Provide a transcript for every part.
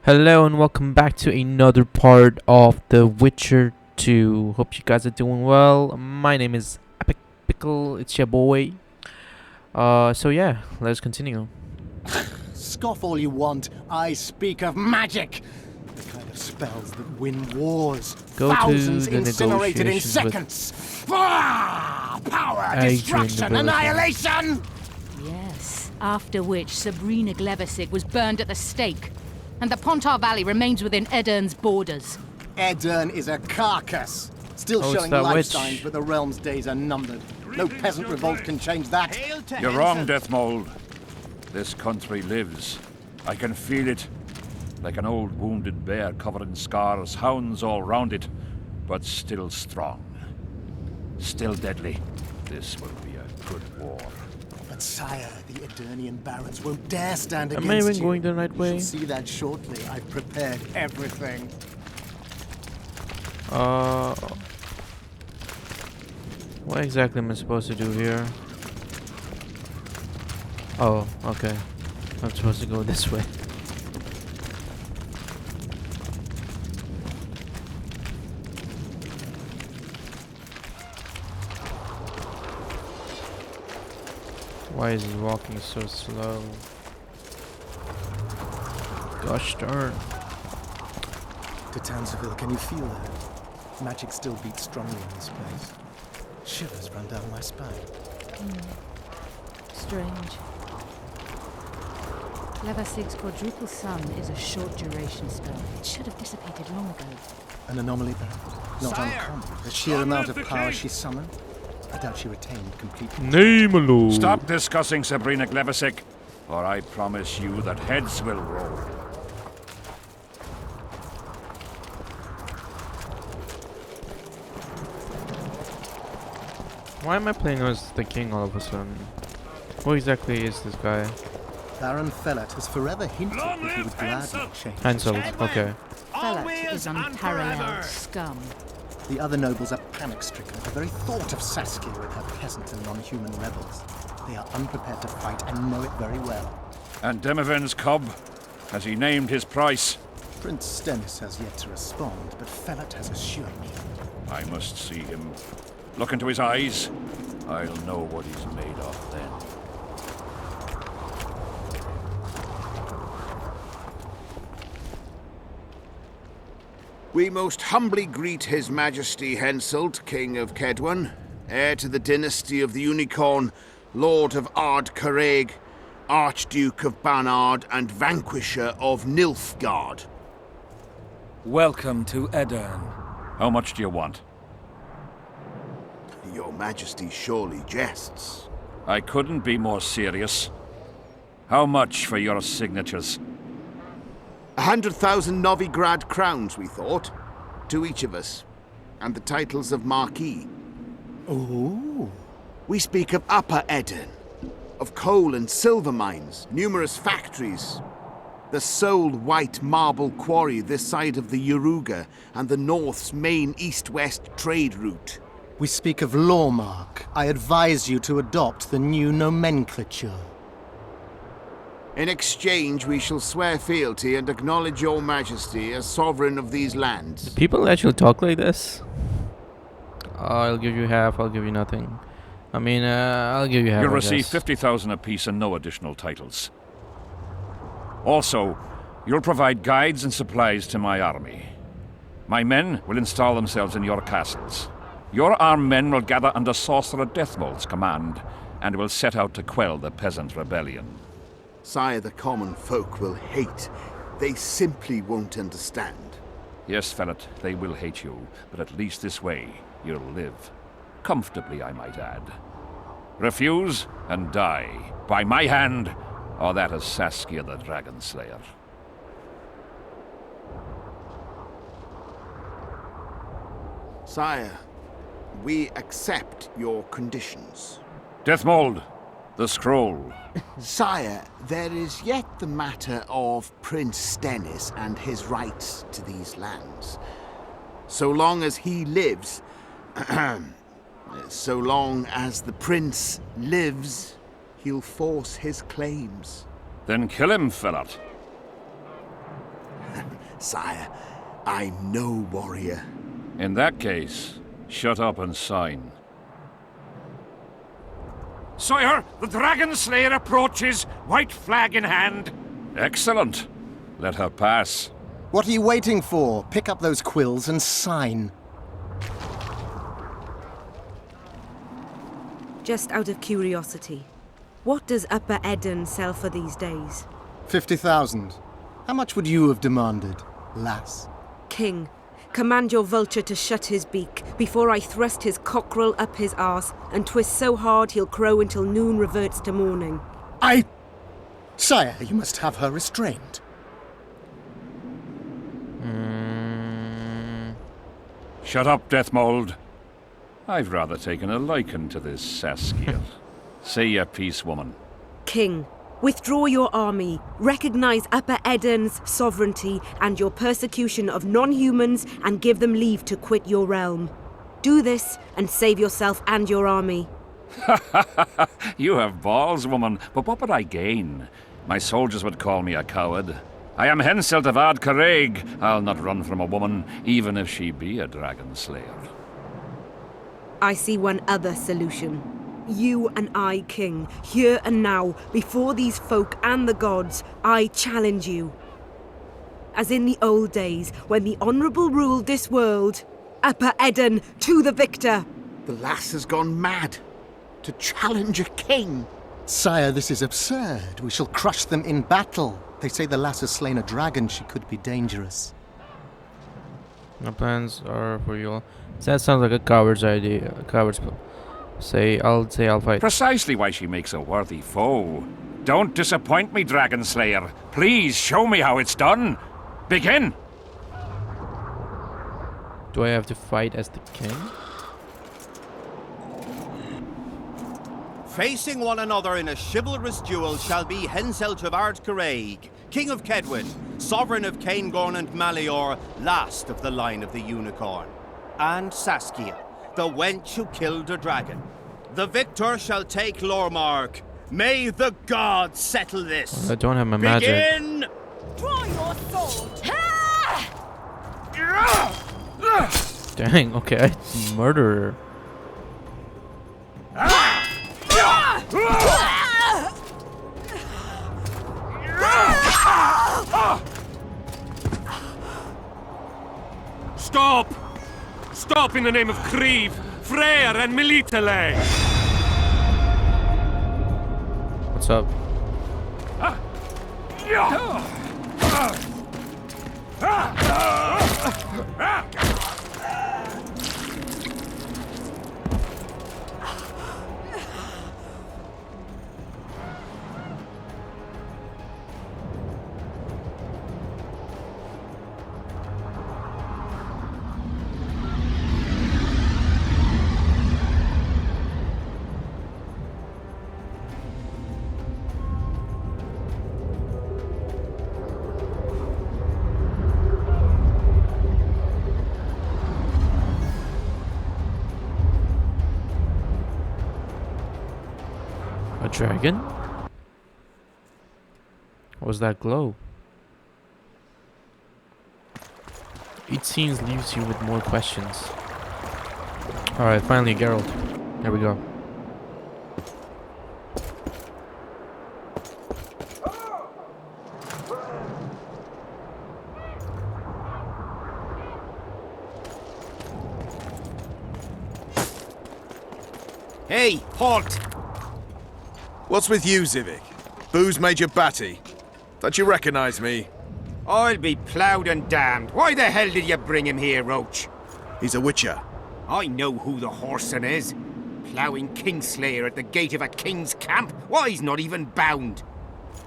Hello and welcome back to another part of The Witcher 2. Hope you guys are doing well. My name is Epic Pickle. It's your boy. So yeah, let's continue. Scoff all you want. I speak of magic. The kind of spells that win wars. Go to Thousands the incinerated in negotiations with seconds. Power, Adrian destruction, the annihilation! Yes, after which Sabrina Glevesig was burned at the stake, and the Pontar Valley remains within Edern's borders. Edern is a carcass. Still Oh, it's showing that life witch. signs, but the realm's days are numbered. No peasant revolt can change that. You're wrong, Deathmold. This country lives. I can feel it. Like an old wounded bear covered in scars, hounds all round it, but still strong. Still deadly. This will be a good war. But sire, the Eternian barons won't dare stand Am I against even you. going the right You way? shall see that shortly. I've prepared everything. What exactly am I supposed to do here? Oh, okay. I'm supposed to go this way. Why is he walking so slow? Gosh darn. To Tanseville, can you feel that? Magic still beats strongly in this place. Shivers run down my spine. Strange. Glevesig's quadruple sun is a short duration spell. It should have dissipated long ago. An anomaly, then? Not Sire, uncommon. The sheer honor amount of of the power king. she summoned? I doubt she retained complete. Name alone. Stop discussing Sabrina Glevesig, or I promise you that heads will roll. Why am I playing as the king all of a sudden? Who exactly is this guy? Baron Fellet has forever hinted that he would gladly change. Henselt, okay. Fellat is unparalleled scum. The other nobles are panic-stricken at the very thought of Saskia with her peasant and non-human rebels. They are unprepared to fight and know it very well. And Demiven's cub, has he named his price? Prince Stennis has yet to respond, but Fellet has assured me. I must see him. Look into his eyes. I'll know what he's made of then. We most humbly greet His Majesty Henselt, King of Kedwen, heir to the dynasty of the Unicorn, Lord of Ard Carreg, Archduke of Banard, and Vanquisher of Nilfgaard. Welcome to Edern. How much do you want? Your Majesty surely jests. I couldn't be more serious. How much for your signatures? 100,000 Novigrad crowns, we thought, to each of us, and the titles of Marquis. Ooh. We speak of Upper Edern, of coal and silver mines, numerous factories, the sole white marble quarry this side of the Yaruga, and the North's main east-west trade route. We speak of Lawmark. I advise you to adopt the new nomenclature. In exchange, we shall swear fealty and acknowledge your majesty as sovereign of these lands. People actually talk like this? I'll give you half, I'll give you nothing. I mean, I'll give you half. You'll I receive guess. 50,000 apiece and no additional titles. Also, you'll provide guides and supplies to my army. My men will install themselves in your castles. Your armed men will gather under Sorcerer Deathmold's command, and will set out to quell the peasant rebellion. Sire, the common folk will hate. They simply won't understand. Yes, Fellet, they will hate you, but at least this way you'll live. Comfortably, I might add. Refuse and die, by my hand, or that of Saskia the Dragon Slayer. Sire, we accept your conditions. Deathmold, the scroll. Sire, there is yet the matter of Prince Stennis and his rights to these lands. So long as he lives, so long as the prince lives, he'll force his claims. Then kill him, Fellet. Sire, I'm no warrior. In that case, shut up and sign. Sire, the Dragon Slayer approaches, white flag in hand. Excellent. Let her pass. What are you waiting for? Pick up those quills and sign. Just out of curiosity, what does Upper Eden sell for these days? 50,000. How much would you have demanded, lass? King, command your vulture to shut his beak before I thrust his cockerel up his arse and twist so hard he'll crow until noon reverts to morning. Sire, you must have her restrained. Shut up, Deathmold. I've rather taken a liking to this Saskia. Say your piece, woman. King, withdraw your army, recognize Upper Eden's sovereignty and your persecution of non-humans, and give them leave to quit your realm. Do this and save yourself and your army. You have balls, woman, but what would I gain? My soldiers would call me a coward. I am Henselt of Ard Caraig. I'll not run from a woman, even if she be a dragon slayer. I see one other solution. You and I, King, here and now, before these folk and the gods, I challenge you. As in the old days, when the Honourable ruled this world, Upper Eden to the victor! The lass has gone mad. To challenge a king. Sire, this is absurd. We shall crush them in battle. They say the lass has slain a dragon. She could be dangerous. My plans are for you all. That sounds like a coward's idea. A coward's I'll fight. Precisely why she makes a worthy foe. Don't disappoint me, Dragon Slayer. Please show me how it's done. Begin! Do I have to fight as the king? Facing one another in a chivalrous duel shall be Henselt of Ard Caraig, King of Kedwin, Sovereign of Caingorn and Malior, last of the line of the Unicorn, and Saskia, the wench who killed a dragon. The victor shall take Lormark. May the gods settle this. I don't have my magic. Begin! Draw your sword! Dang, okay. Murderer. Stop! Stop in the name of Creve, Freyr and Militale! What's up? A dragon? What was that glow? Each scene leaves you with more questions. Alright, finally Geralt. There we go. Hey, halt! What's with you, Zivik? Booze Major Batty? Don't you recognize me? I'll be ploughed and damned. Why the hell did you bring him here, Roach? He's a witcher. I know who the whoreson is. Ploughing Kingslayer at the gate of a king's camp? Why, he's not even bound.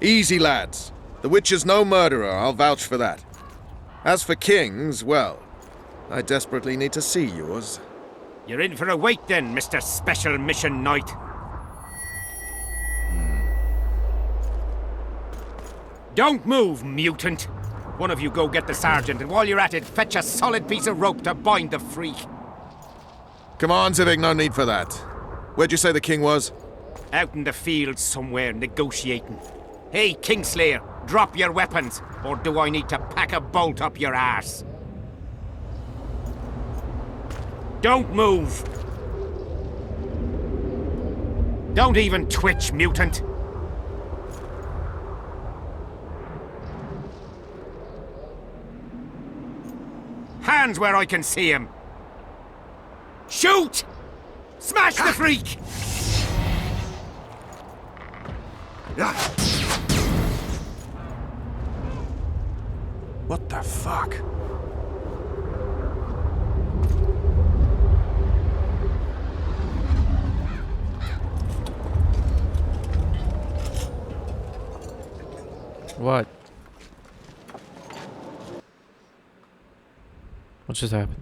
Easy, lads. The witcher's no murderer, I'll vouch for that. As for kings, well, I desperately need to see yours. You're in for a wait then, Mr. Special Mission Knight. Don't move, mutant! One of you go get the sergeant, and while you're at it, fetch a solid piece of rope to bind the freak. Come on, Zivik, no need for that. Where'd you say the king was? Out in the field somewhere, negotiating. Hey, Kingslayer, drop your weapons, or do I need to pack a bolt up your ass? Don't move! Don't even twitch, mutant! Hands where I can see him! Shoot! Smash the freak! What the fuck? What? What just happened?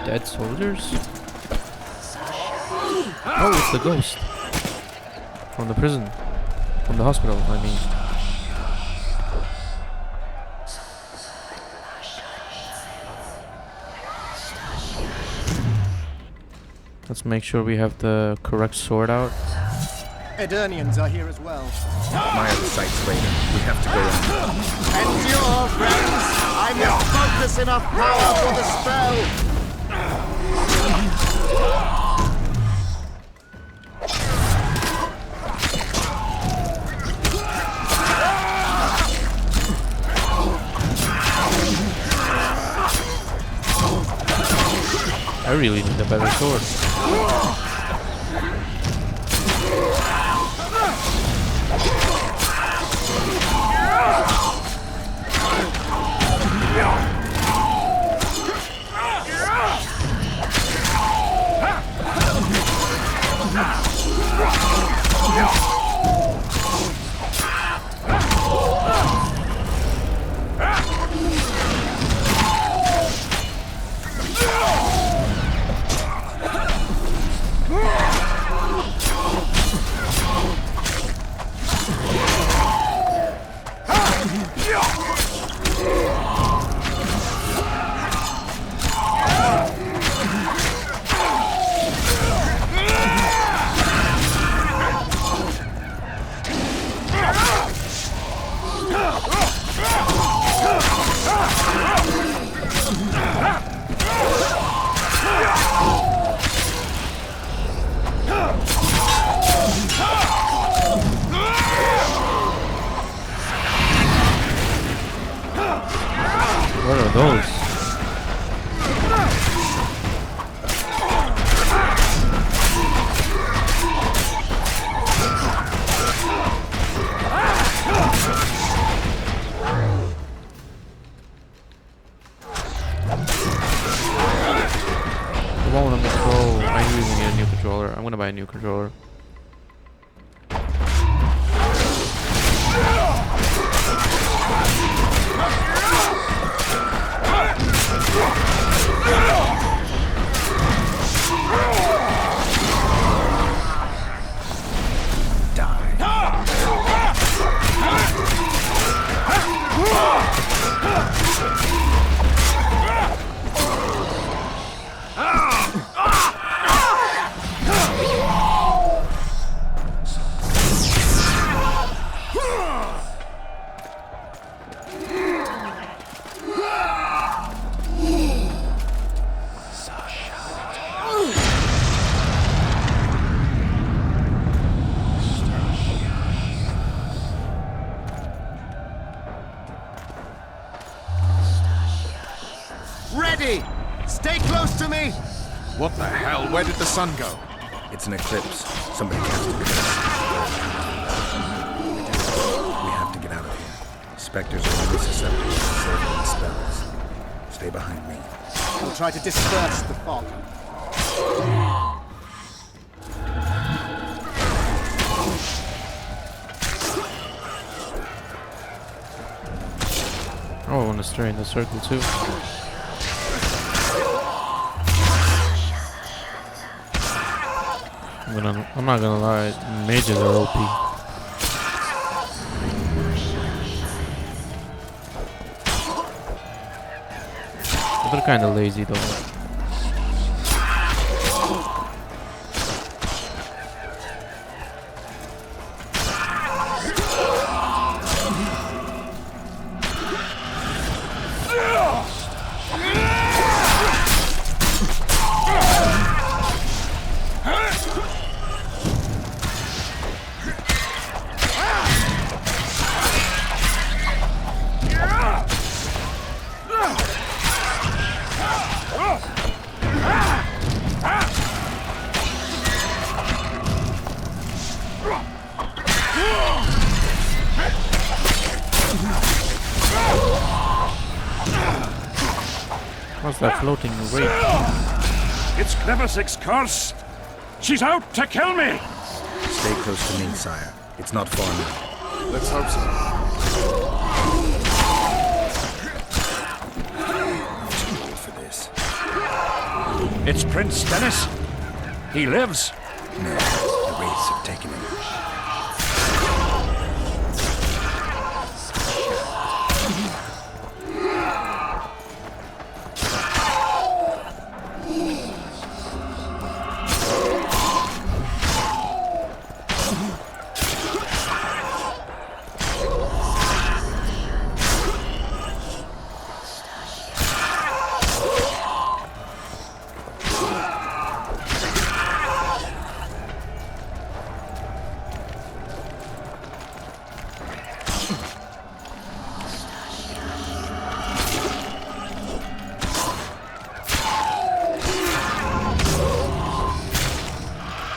Dead soldiers? Oh, it's the ghost. From the prison. From the hospital, I mean. Let's make sure we have the correct sword out. Edirnians are here as well. My own sight's Vader. We have to go in. Endure, friends! I must focus enough power for the spell! I really need a better sword. What are those? The one on the control. I really need a new controller. I'm gonna buy a new controller. Ready! Stay close to me! What the hell? Where did the sun go? It's an eclipse. Somebody cast it. We have to get out of here. Spectres are only susceptible to certain spells. Stay behind me. We'll try to disperse the fog. Oh, I want to stay in the circle too. I'm not gonna lie, mages are OP. But they're kinda lazy though. What's that floating wraith? It's Glevisic's curse! She's out to kill me! Stay close to me, sire. It's not far now. Let's hope so. Too late for this. It's Prince Dennis. He lives. No, the wraiths have taken him.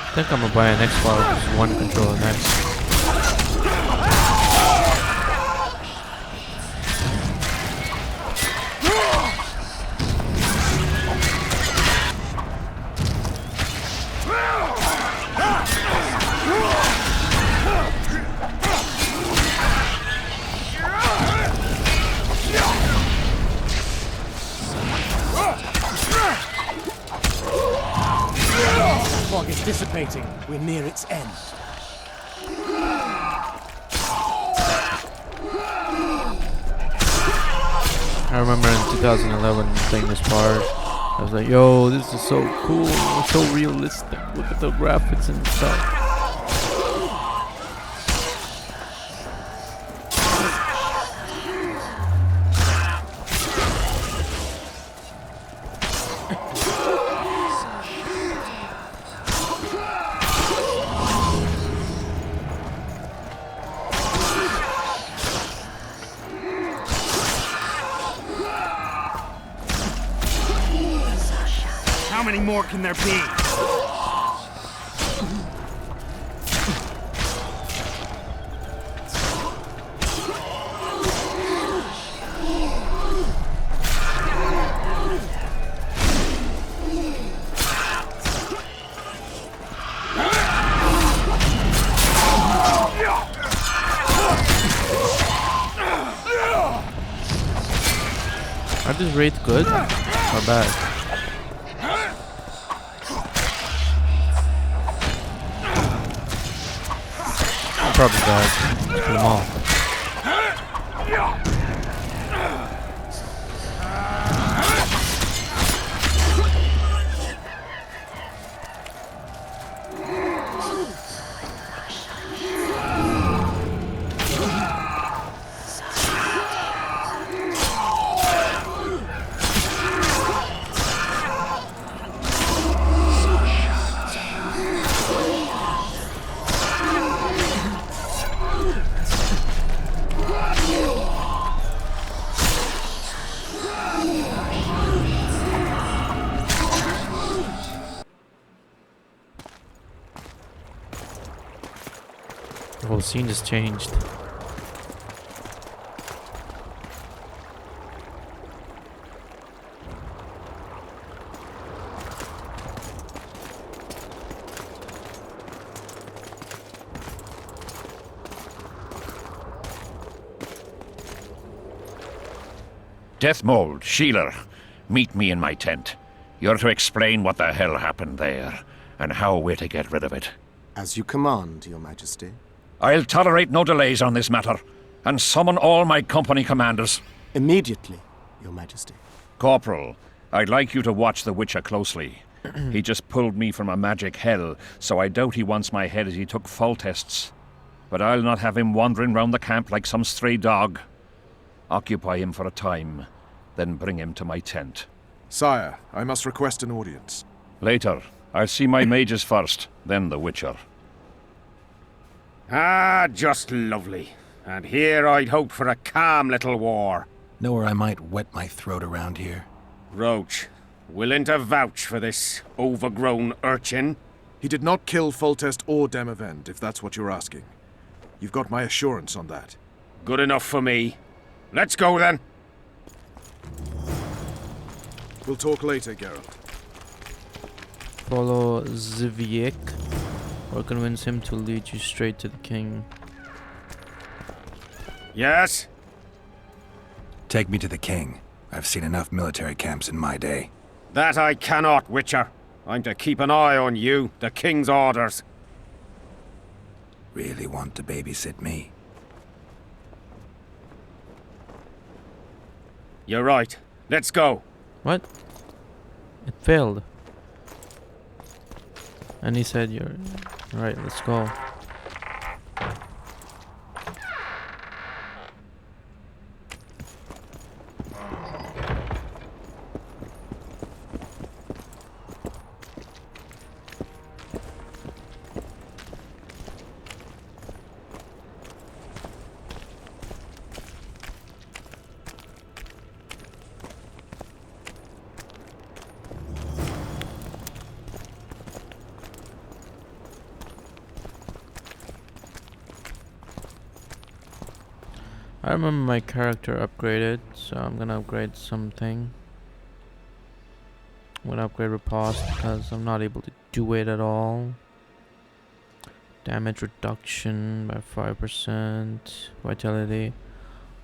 I think I'm gonna buy an X-File with just one controller next. Fog is dissipating. We're near its end. I remember in 2011 playing this part. I was like, yo, this is so cool. It's so realistic. Look at the graphics and stuff. How many more can there be? Are these raids good or bad? Probably bad. Kill them all. The whole scene just changed. Deathmold, Sheeler, meet me in my tent. You're to explain what the hell happened there. and how we're to get rid of it. As you command, Your Majesty. I'll tolerate no delays on this matter, and summon all my company commanders. Immediately, Your Majesty. Corporal, I'd like you to watch the Witcher closely. He just pulled me from a magic hell, so I doubt he wants my head as he took Foltests. But I'll not have him wandering round the camp like some stray dog. Occupy him for a time, then bring him to my tent. Sire, I must request an audience. Later. I'll see my mages first, then the Witcher. Ah, just lovely. And here I'd hoped for a calm little war. Know where I might wet my throat around here? Roach, willing to vouch for this overgrown urchin? He did not kill Foltest or Demavend, if that's what you're asking. You've got my assurance on that. Good enough for me. Let's go then. We'll talk later, Geralt. Follow Zviek, or convince him to lead you straight to the king. Yes? Take me to the king. I've seen enough military camps in my day. That I cannot, Witcher. I'm to keep an eye on you, the king's orders. Really want to babysit me? You're right. Let's go. What? It failed. And he said, "You're right. Let's go." I remember my character upgraded, so I'm gonna upgrade something. I'm gonna upgrade riposte because I'm not able to do it at all. Damage reduction by 5%. Vitality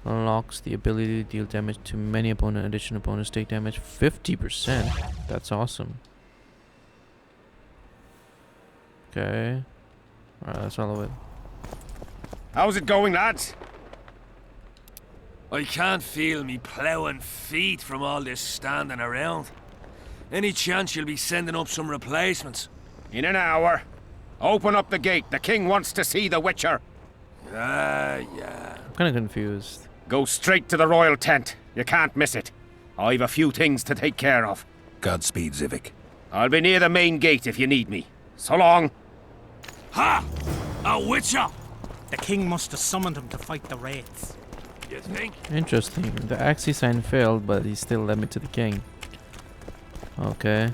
unlocks the ability to deal damage to many opponent. Additional opponents take damage 50%. That's awesome. Okay. Alright, that's all of it. How's it going, lads? I can't feel me ploughing feet from all this standing around. Any chance you'll be sending up some replacements? In an hour. Open up the gate. The king wants to see the Witcher. Yeah. I'm kinda confused. Go straight to the royal tent. You can't miss it. I've a few things to take care of. Godspeed, Zivik. I'll be near the main gate if you need me. So long. Ha! A Witcher! The king must have summoned him to fight the wraiths. You think? Interesting. The Axie sign failed, but he still led me to the king. Okay.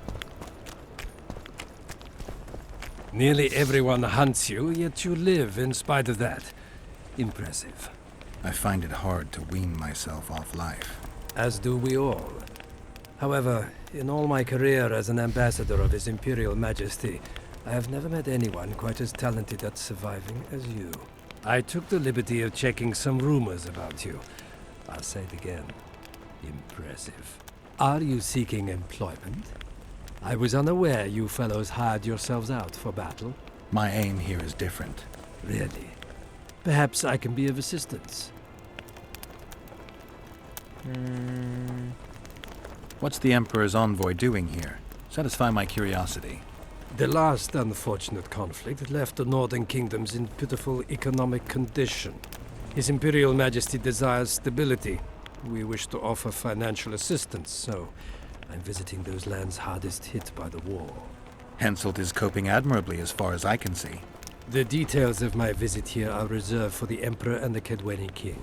Nearly everyone hunts you, yet you live in spite of that. Impressive. I find it hard to wean myself off life. As do we all. However, in all my career as an ambassador of His Imperial Majesty, I have never met anyone quite as talented at surviving as you. I took the liberty of checking some rumors about you. I'll say it again. Impressive. Are you seeking employment? I was unaware you fellows hired yourselves out for battle. My aim here is different. Really? Perhaps I can be of assistance. What's the Emperor's envoy doing here? Satisfy my curiosity. The last unfortunate conflict left the northern kingdoms in pitiful economic condition. His Imperial Majesty desires stability. We wish to offer financial assistance, so I'm visiting those lands hardest hit by the war. Henselt is coping admirably as far as I can see. The details of my visit here are reserved for the Emperor and the Kedweni King.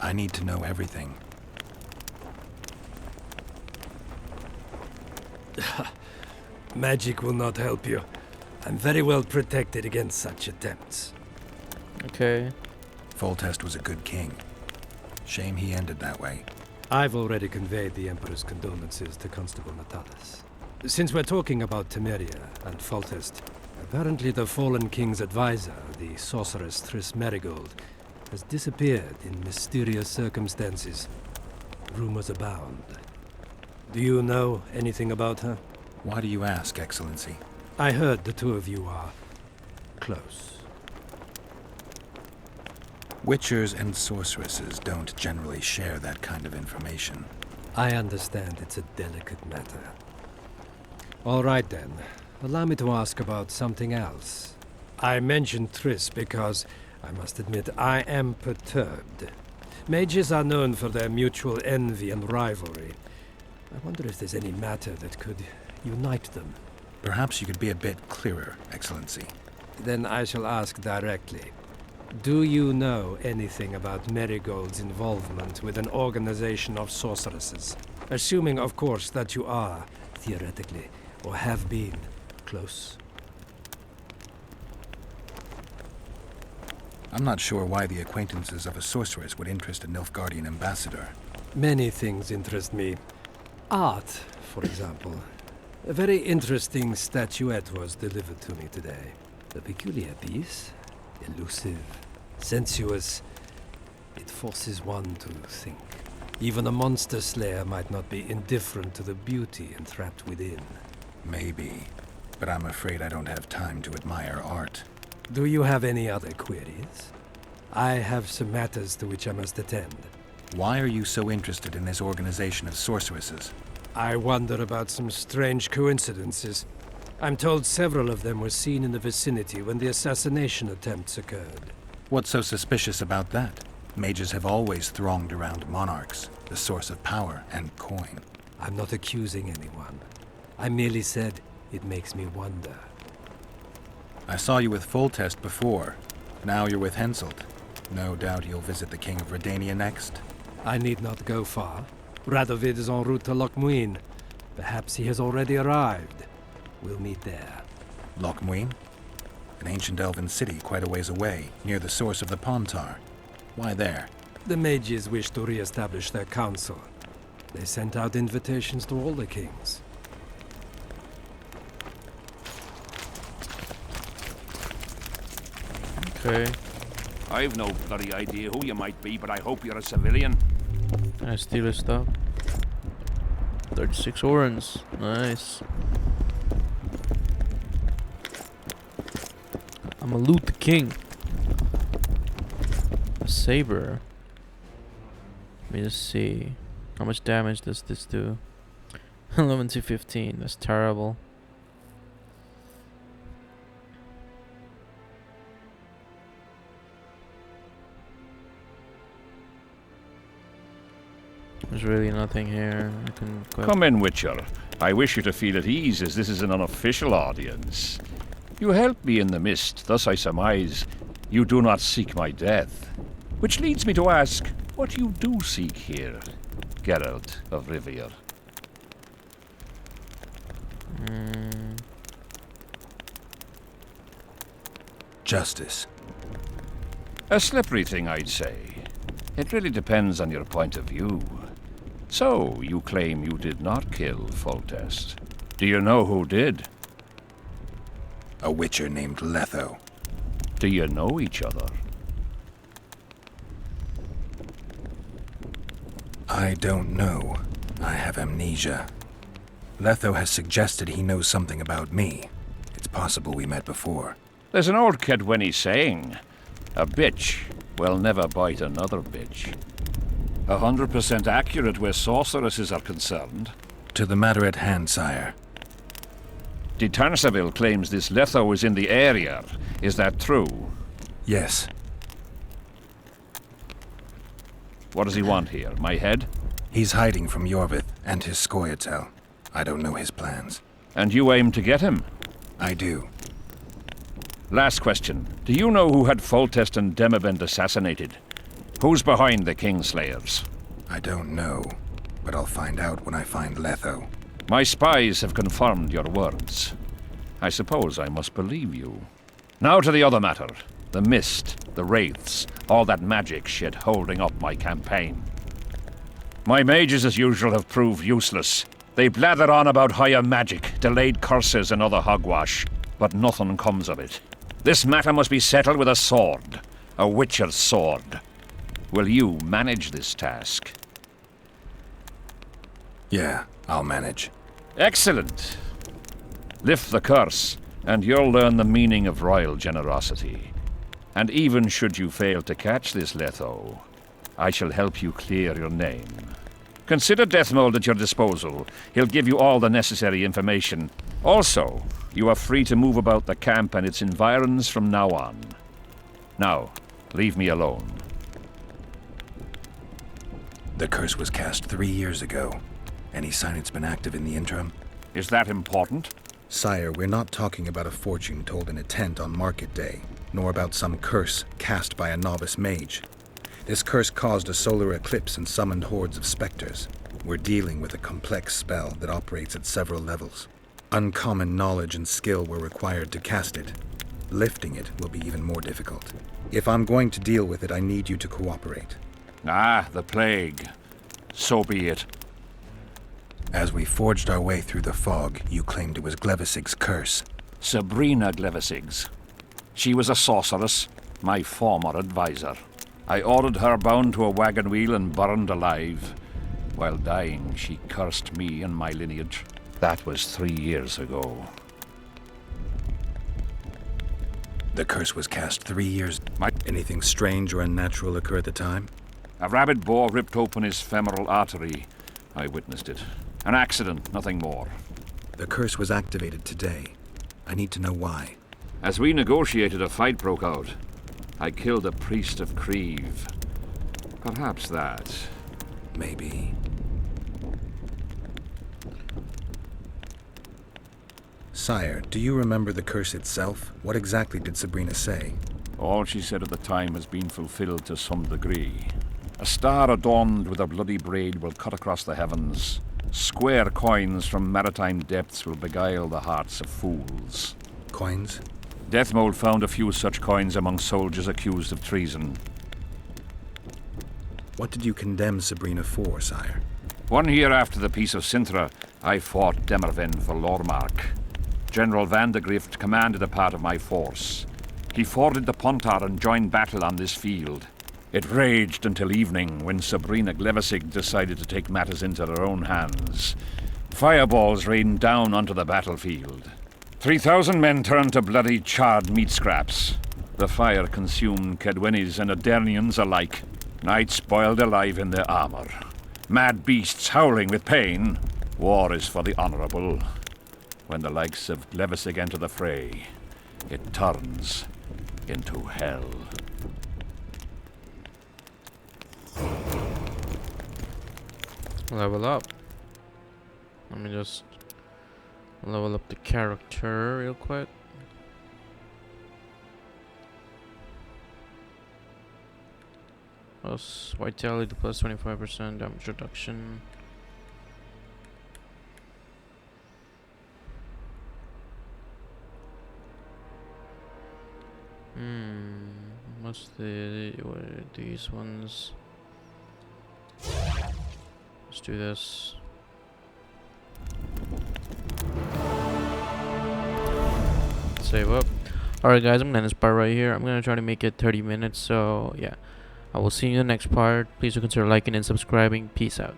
I need to know everything. Magic will not help you. I'm very well protected against such attempts. Okay. Foltest was a good king. Shame he ended that way. I've already conveyed the Emperor's condolences to Constable Natalis. Since we're talking about Temeria and Foltest, apparently the fallen king's advisor, the sorceress Triss Merigold, has disappeared in mysterious circumstances. Rumors abound. Do you know anything about her? Why do you ask, Excellency? I heard the two of you are close. Witchers and sorceresses don't generally share that kind of information. I understand it's a delicate matter. All right then. Allow me to ask about something else. I mentioned Triss because, I must admit, I am perturbed. Mages are known for their mutual envy and rivalry. I wonder if there's any matter that could unite them. Perhaps you could be a bit clearer, Excellency. Then I shall ask directly. Do you know anything about Marigold's involvement with an organization of sorceresses? Assuming, of course, that you are, theoretically, or have been, close. I'm not sure why the acquaintances of a sorceress would interest a Nilfgaardian ambassador. Many things interest me. Art, for example. A very interesting statuette was delivered to me today. A peculiar piece. Elusive, sensuous. It forces one to think. Even a monster slayer might not be indifferent to the beauty entrapped within. Maybe, but I'm afraid I don't have time to admire art. Do you have any other queries? I have some matters to which I must attend. Why are you so interested in this organization of sorceresses? I wonder about some strange coincidences. I'm told several of them were seen in the vicinity when the assassination attempts occurred. What's so suspicious about that? Mages have always thronged around monarchs, the source of power and coin. I'm not accusing anyone. I merely said it makes me wonder. I saw you with Foltest before. Now you're with Henselt. No doubt you'll visit the King of Redania next. I need not go far. Radovid is en route to Lochmuin. Perhaps he has already arrived. We'll meet there. Lochmuin? An ancient elven city quite a ways away, near the source of the Pontar. Why there? The mages wish to re-establish their council. They sent out invitations to all the kings. Okay. I've no bloody idea who you might be, but I hope you're a civilian. I steal his stuff. 36 orens. Nice. I'ma loot the king. A saber. Let me just see. How much damage does this do? 11 to 15. That's terrible. There's really nothing here. I can Come in, Witcher. I wish you to feel at ease, as this is an unofficial audience. You helped me in the mist, thus I surmise you do not seek my death. Which leads me to ask what you do seek here, Geralt of Rivia. Justice. A slippery thing, I'd say. It really depends on your point of view. So, you claim you did not kill Foltest. Do you know who did? A witcher named Letho. Do you know each other? I don't know. I have amnesia. Letho has suggested he knows something about me. It's possible we met before. There's an old Kedweni saying, a bitch will never bite another bitch. 100% accurate where sorceresses are concerned. To the matter at hand, sire. De Tanseville claims this Letho is in the area. Is that true? Yes. What does he want here? My head? He's hiding from Yorvith and his Scoia'tael. I don't know his plans. And you aim to get him? I do. Last question. Do you know who had Foltest and Demavend assassinated? Who's behind the Kingslayers? I don't know, but I'll find out when I find Letho. My spies have confirmed your words. I suppose I must believe you. Now to the other matter. The mist, the wraiths, all that magic shit holding up my campaign. My mages, as usual, have proved useless. They blather on about higher magic, delayed curses and other hogwash, but nothing comes of it. This matter must be settled with a sword. A witcher's sword. Will you manage this task? Yeah, I'll manage. Excellent. Lift the curse, and you'll learn the meaning of royal generosity. And even should you fail to catch this Letho, I shall help you clear your name. Consider Deathmold at your disposal. He'll give you all the necessary information. Also, you are free to move about the camp and its environs from now on. Now, leave me alone. The curse was cast 3 years ago. Any sign it's been active in the interim? Is that important? Sire, we're not talking about a fortune told in a tent on market day, nor about some curse cast by a novice mage. This curse caused a solar eclipse and summoned hordes of specters. We're dealing with a complex spell that operates at several levels. Uncommon knowledge and skill were required to cast it. Lifting it will be even more difficult. If I'm going to deal with it, I need you to cooperate. Ah, the plague. So be it. As we forged our way through the fog, you claimed it was Glevisig's curse. Sabrina Glevisig's. She was a sorceress, my former advisor. I ordered her bound to a wagon wheel and burned alive. While dying, she cursed me and my lineage. That was 3 years ago. The curse was cast 3 years. Anything strange or unnatural occur at the time? A rabid boar ripped open his femoral artery. I witnessed it. An accident, nothing more. The curse was activated today. I need to know why. As we negotiated, a fight broke out. I killed a priest of Creve. Perhaps that. Maybe. Sire, do you remember the curse itself? What exactly did Sabrina say? All she said at the time has been fulfilled to some degree. A star adorned with a bloody braid will cut across the heavens. Square coins from maritime depths will beguile the hearts of fools. Coins? Deathmold found a few such coins among soldiers accused of treason. What did you condemn Sabrina for, sire? 1 year after the Peace of Sintra, I fought Demerven for Lormark. General Vandegrift commanded a part of my force. He forded the Pontar and joined battle on this field. It raged until evening, when Sabrina Glevisig decided to take matters into her own hands. Fireballs rained down onto the battlefield. 3,000 men turned to bloody charred meat scraps. The fire consumed Kedwenis and Adernians alike. Knights boiled alive in their armor. Mad beasts howling with pain. War is for the honorable. When the likes of Glevisig enter the fray, it turns into hell. Level up. Let me just level up the character real quick. Plus vitality plus 25% damage reduction. What's what are these ones? Let's do this. Save up. Alright guys, I'm gonna end this part right here. I'm gonna try to make it 30 minutes, so yeah. I will see you in the next part. Please do consider liking and subscribing. Peace out.